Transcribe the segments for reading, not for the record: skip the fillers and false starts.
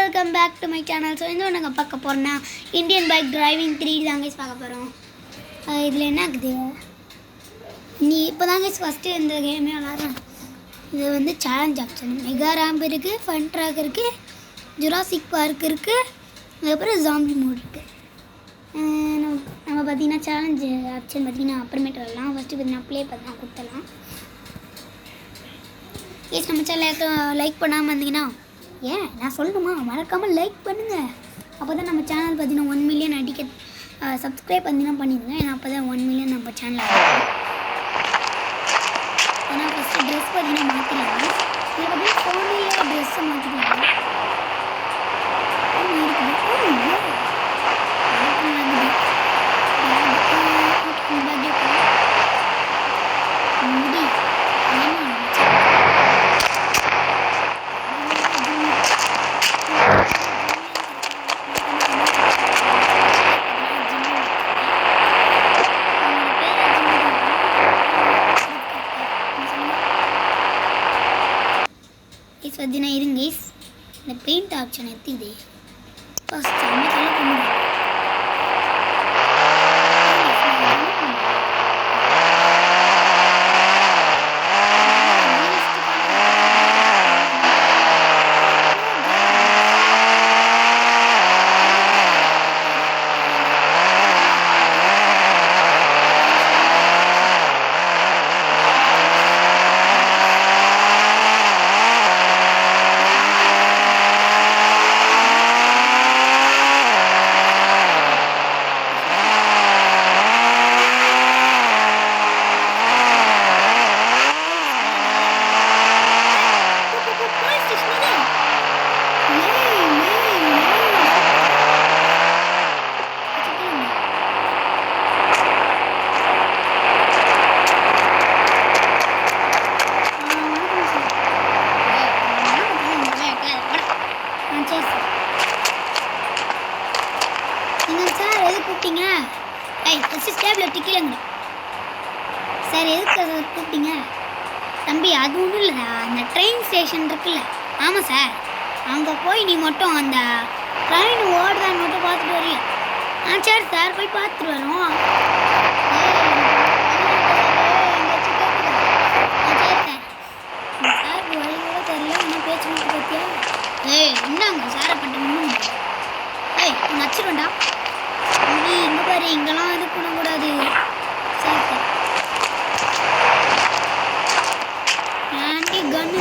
Welcome back to my channel. So இந்த நாங்கள் பார்க்க போகிறோன்னா இந்தியன் பைக் டிரைவிங் 3D தாங்க பார்க்க போகிறோம். இதில் என்ன இருக்குது, நீ இப்போ தாங்க ஃபஸ்ட்டு இந்த கேமே விளாட்றேன். இது வந்து சேலஞ்ச் ஆப்ஷன், மெகா ரேம்ப் இருக்குது, ஃபன் ட்ராக் இருக்குது, ஜுராசிக் பார்க் இருக்குது, அதுக்கப்புறம் ஜாம்பி மோட் இருக்குது. நம்ம பார்த்தீங்கன்னா சேலஞ்சு ஆப்ஷன் பார்த்தீங்கன்னா அப்புறமேட்டு வரலாம். ஃபஸ்ட்டு பார்த்தீங்கன்னா ப்ளே பார்த்தீங்கன்னா கொடுத்துடலாம். ஏஸ் நம்ம சேனல் லைக் பண்ணாமல் இருந்தீங்கன்னா நான் சொல்லணுமா, மறக்காமல் லைக் பண்ணுங்கள். அப்போ தான் நம்ம சேனல் பார்த்தீங்கன்னா 1 மில்லியன் அடிக்க சப்ஸ்கிரைப் பார்த்தீங்கன்னா பண்ணிடுங்க. ஏன்னா அப்போ தான் 1 மில்லியன் நம்ம சேனல். ஏன்னா ஃபஸ்ட்டு ட்ரெஸ் பார்த்தீங்கன்னா மாற்றிடலாம். இதில் பார்த்தீங்கன்னா ஃபோன்லேயே ட்ரெஸ்ஸை மாற்றிக்கலாம். பார்த்தீங்கன்னா இருங்க, இந்த பெயிண்ட் ஆப்ஷன் எடுத்து ஃபஸ்ட் கூப்பிட்டீங்க? டேபிள் டிக்கலங்க சார், எதுக்கு அதை கூப்பிட்டீங்க? தம்பி அது ஒன்றும் இல்லைடா, அந்த ட்ரெயின் ஸ்டேஷன் இருக்குல்ல. ஆமாம் சார், அங்கே போய் நீ மட்டும் அந்த ட்ரெயின் ஓடுதான்னு மட்டும் பார்த்துட்டு வரியா? சரி சார், போய் பார்த்துட்டு வரோம். சரி சார், சாருக்கு வழி கூட தெரியல, இன்னும் பேச்சு மட்டும் பார்த்தியா? என்னங்க சாரை பண்ணிட்டு நச்சிருவேண்டா. இங்கே பாரு, இங்கெல்லாம் இது பண்ணக்கூடாது. சரி ஆண்டி கன்னு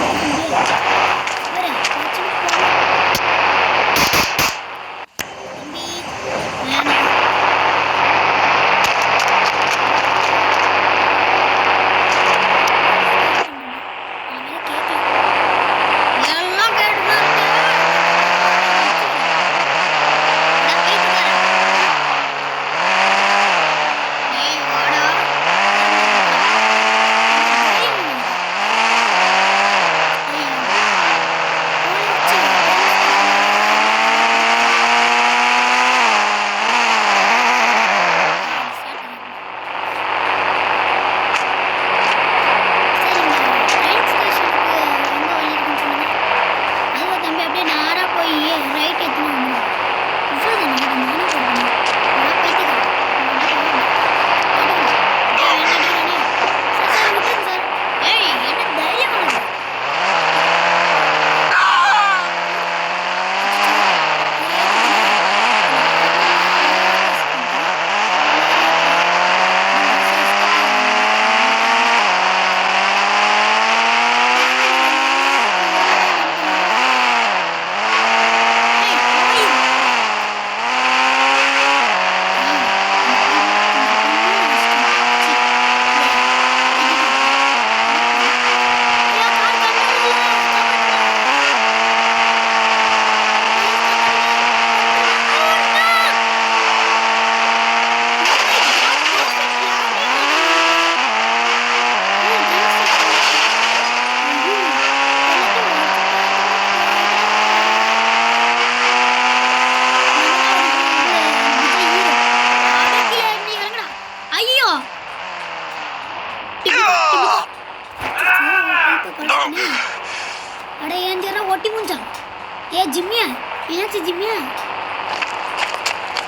ஏன்னாச்சு ஜிம்மியா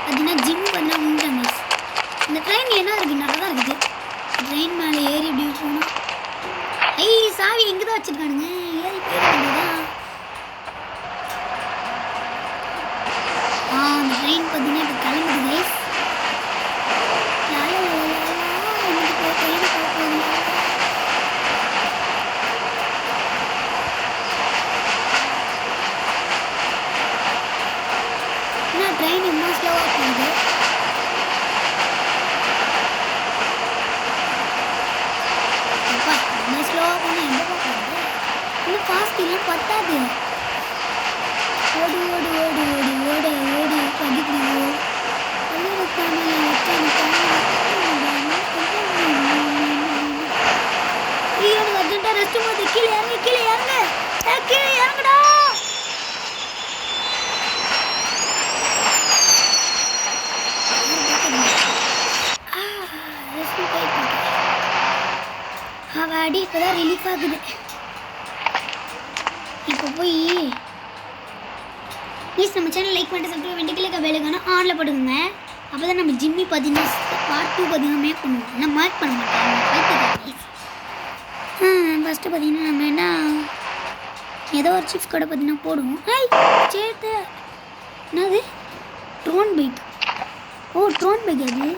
பார்த்தீங்கன்னா ஜிம் பார்த்தீங்கன்னா முடிஞ்சாங்க. இந்த ட்ரெயினில் என்ன இருக்குது? நல்லா தான் இருக்குது. ட்ரெயின் மேலே ஏறி இப்படி போகணும். சாவி எங்கே தான் வச்சுருக்கானுங்க? ஏறி போயிருக்காங்க. அந்த ட்ரெயின் பார்த்தீங்கன்னா இப்போ கிளம்புது கைஸ். ட்ரெயின் இன்னும் ஸ்லோவாக போகுது. அப்பா இன்னும் ஸ்லோவாக போனால் எங்கே போகிறது? இன்னும் ஃபாஸ்ட் இல்லை பத்தாது. ஓடு ஓடு ஓடு ஓடு ஓடு ஓடு படிக்கிறீங்க. எனக்கு அர்ஜென்ட்டாக ரெஸ்ட் போகுது. கீழே இறங்கு கீழே இறங்கு கீழே இறங்குடா. அடி இப்போதான் ரிலீஃப் ஆகுது. இப்போ போய் ப்ளீஸ் நம்ம சேனல் லைக் பண்ணிட்டு சப்ஸ்கிரைப் பண்ணிட்டு கிளிக்க வேலைக்கான ஆனில் போட்டுக்கோங்க. அப்போ தான் நம்ம ஜிம்மி பார்த்தீங்கன்னா பார்ட் 2 பார்த்தீங்கன்னா மேக் பண்ணுவோம். நான் மார்க் பண்ண மாட்டேன். ஃபஸ்ட்டு பார்த்தீங்கன்னா நம்ம என்ன ஏதோ ஒரு சிப்ஸ் கடை பார்த்தீங்கன்னா போடுவோம். சேர்த்து என்னது ட்ரோன் பைக். ஓ ட்ரோன் பைக் அது